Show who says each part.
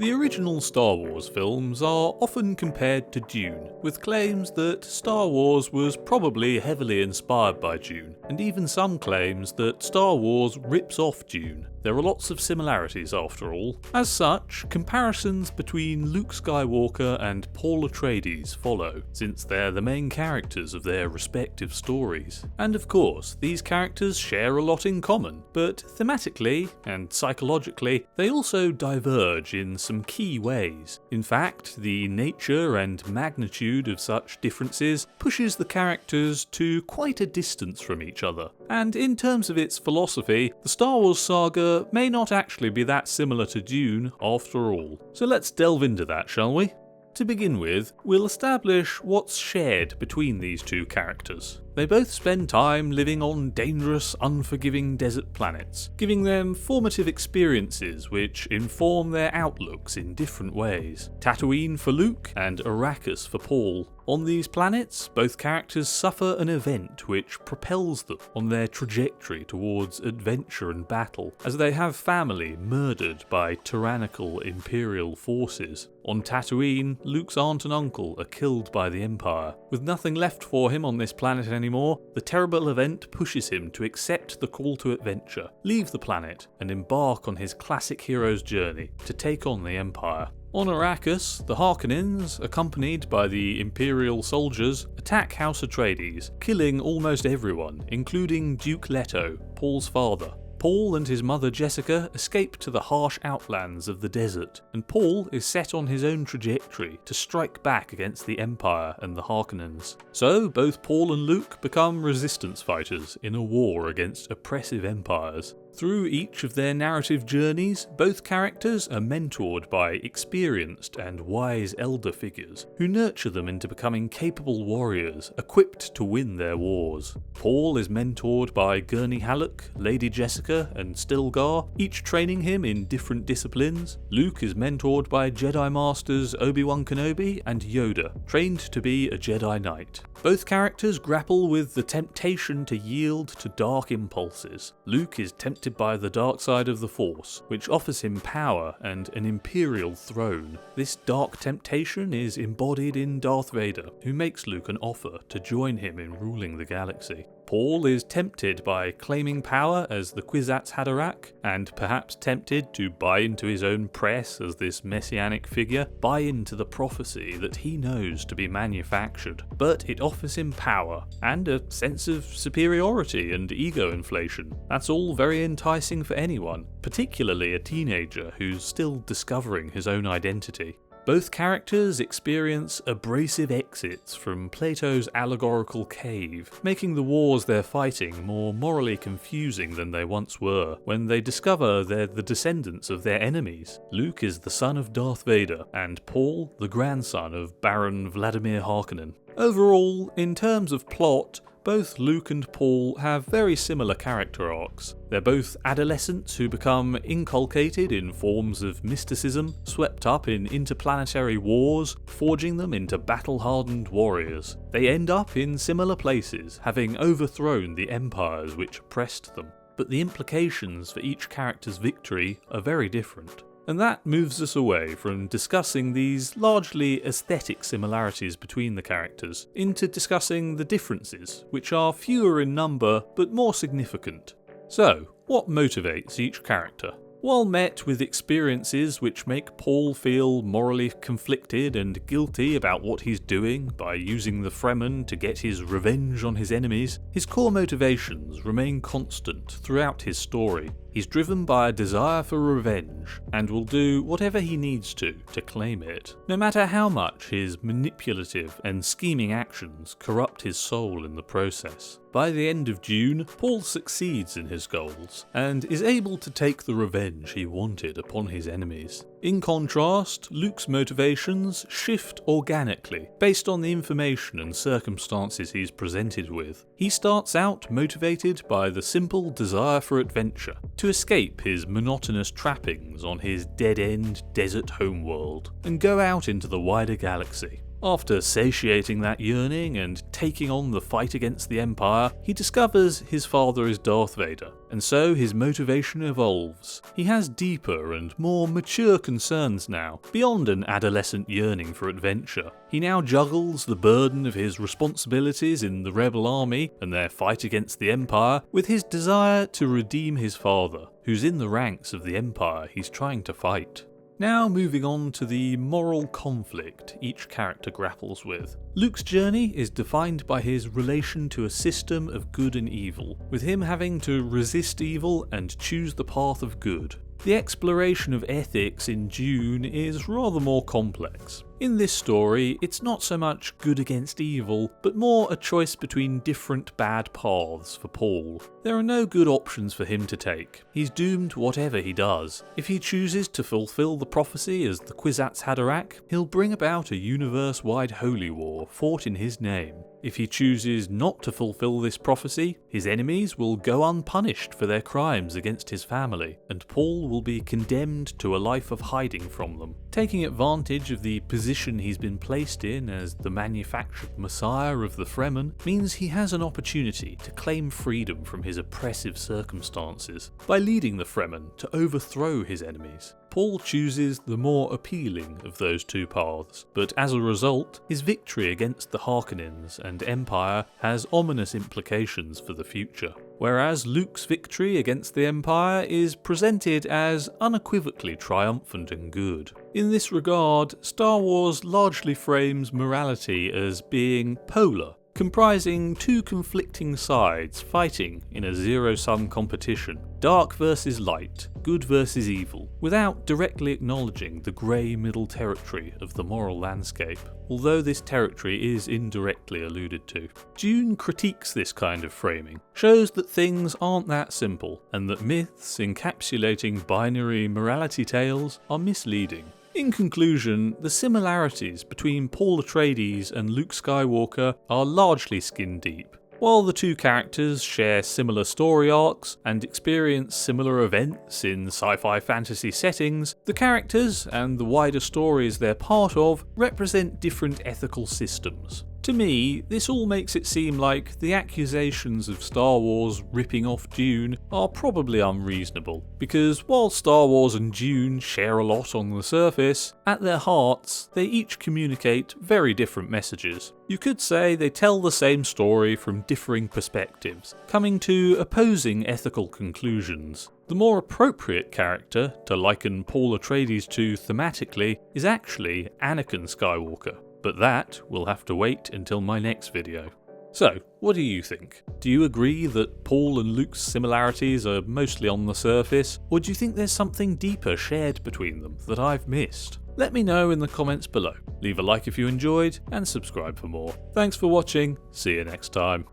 Speaker 1: The original Star Wars films are often compared to Dune, with claims that Star Wars was probably heavily inspired by Dune, and even some claims that Star Wars rips off Dune. There are lots of similarities after all. As such, comparisons between Luke Skywalker and Paul Atreides follow, since they're the main characters of their respective stories. And of course, these characters share a lot in common, but thematically and psychologically, they also diverge in some key ways. In fact, the nature and magnitude of such differences pushes the characters to quite a distance from each other. And in terms of its philosophy, the Star Wars saga may not actually be that similar to Dune after all. So let's delve into that, shall we? To begin with, we'll establish what's shared between these two characters. They both spend time living on dangerous, unforgiving desert planets, giving them formative experiences which inform their outlooks in different ways. Tatooine for Luke and Arrakis for Paul. On these planets, both characters suffer an event which propels them on their trajectory towards adventure and battle, as they have family murdered by tyrannical Imperial forces. On Tatooine, Luke's aunt and uncle are killed by the Empire. With nothing left for him on this planet anymore, the terrible event pushes him to accept the call to adventure, leave the planet, and embark on his classic hero's journey to take on the Empire. On Arrakis, the Harkonnens, accompanied by the Imperial soldiers, attack House Atreides, killing almost everyone, including Duke Leto, Paul's father. Paul and his mother Jessica escape to the harsh outlands of the desert, and Paul is set on his own trajectory to strike back against the Empire and the Harkonnens. So both Paul and Luke become resistance fighters in a war against oppressive empires. Through each of their narrative journeys, both characters are mentored by experienced and wise elder figures who nurture them into becoming capable warriors equipped to win their wars. Paul is mentored by Gurney Halleck, Lady Jessica, and Stilgar, each training him in different disciplines. Luke is mentored by Jedi Masters Obi-Wan Kenobi and Yoda, trained to be a Jedi Knight. Both characters grapple with the temptation to yield to dark impulses. Luke is tempted by the dark side of the Force, which offers him power and an imperial throne. This dark temptation is embodied in Darth Vader, who makes Luke an offer to join him in ruling the galaxy. Paul is tempted by claiming power as the Kwisatz Haderach, and perhaps tempted to buy into his own press as this messianic figure, buy into the prophecy that he knows to be manufactured. But it offers him power, and a sense of superiority and ego inflation. That's all very enticing for anyone, particularly a teenager who's still discovering his own identity. Both characters experience abrasive exits from Plato's allegorical cave, making the wars they're fighting more morally confusing than they once were, when they discover they're the descendants of their enemies. Luke is the son of Darth Vader, and Paul the grandson of Baron Vladimir Harkonnen. Overall, in terms of plot, both Luke and Paul have very similar character arcs. They're both adolescents who become inculcated in forms of mysticism, swept up in interplanetary wars, forging them into battle-hardened warriors. They end up in similar places, having overthrown the empires which oppressed them. But the implications for each character's victory are very different. And that moves us away from discussing these largely aesthetic similarities between the characters into discussing the differences, which are fewer in number but more significant. So, what motivates each character? While met with experiences which make Paul feel morally conflicted and guilty about what he's doing by using the Fremen to get his revenge on his enemies, his core motivations remain constant throughout his story. He's driven by a desire for revenge, and will do whatever he needs to claim it, no matter how much his manipulative and scheming actions corrupt his soul in the process. By the end of Dune, Paul succeeds in his goals, and is able to take the revenge he wanted upon his enemies. In contrast, Luke's motivations shift organically, based on the information and circumstances he's presented with. He starts out motivated by the simple desire for adventure, to escape his monotonous trappings on his dead-end desert homeworld, and go out into the wider galaxy. After satiating that yearning and taking on the fight against the Empire, he discovers his father is Darth Vader, and so his motivation evolves. He has deeper and more mature concerns now, beyond an adolescent yearning for adventure. He now juggles the burden of his responsibilities in the Rebel Army and their fight against the Empire with his desire to redeem his father, who's in the ranks of the Empire he's trying to fight. Now moving on to the moral conflict each character grapples with. Luke's journey is defined by his relation to a system of good and evil, with him having to resist evil and choose the path of good. The exploration of ethics in Dune is rather more complex. In this story, it's not so much good against evil, but more a choice between different bad paths for Paul. There are no good options for him to take. He's doomed whatever he does. If he chooses to fulfill the prophecy as the Kwisatz Haderach, he'll bring about a universe-wide holy war fought in his name. If he chooses not to fulfill this prophecy, his enemies will go unpunished for their crimes against his family, and Paul will be condemned to a life of hiding from them. Taking advantage of the position he's been placed in as the manufactured messiah of the Fremen means he has an opportunity to claim freedom from his oppressive circumstances by leading the Fremen to overthrow his enemies. Paul chooses the more appealing of those two paths, but as a result, his victory against the Harkonnens and Empire has ominous implications for the future. Whereas Luke's victory against the Empire is presented as unequivocally triumphant and good. In this regard, Star Wars largely frames morality as being polar, comprising two conflicting sides fighting in a zero-sum competition, dark versus light, good versus evil, without directly acknowledging the grey middle territory of the moral landscape, although this territory is indirectly alluded to. Dune critiques this kind of framing, shows that things aren't that simple, and that myths encapsulating binary morality tales are misleading. In conclusion, the similarities between Paul Atreides and Luke Skywalker are largely skin deep. While the two characters share similar story arcs and experience similar events in sci-fi fantasy settings, the characters and the wider stories they're part of represent different ethical systems. To me, this all makes it seem like the accusations of Star Wars ripping off Dune are probably unreasonable, because while Star Wars and Dune share a lot on the surface, at their hearts they each communicate very different messages. You could say they tell the same story from differing perspectives, coming to opposing ethical conclusions. The more appropriate character to liken Paul Atreides to thematically is actually Anakin Skywalker. But that will have to wait until my next video. So, what do you think? Do you agree that Paul and Luke's similarities are mostly on the surface, or do you think there's something deeper shared between them that I've missed? Let me know in the comments below. Leave a like if you enjoyed, and subscribe for more. Thanks for watching, see you next time.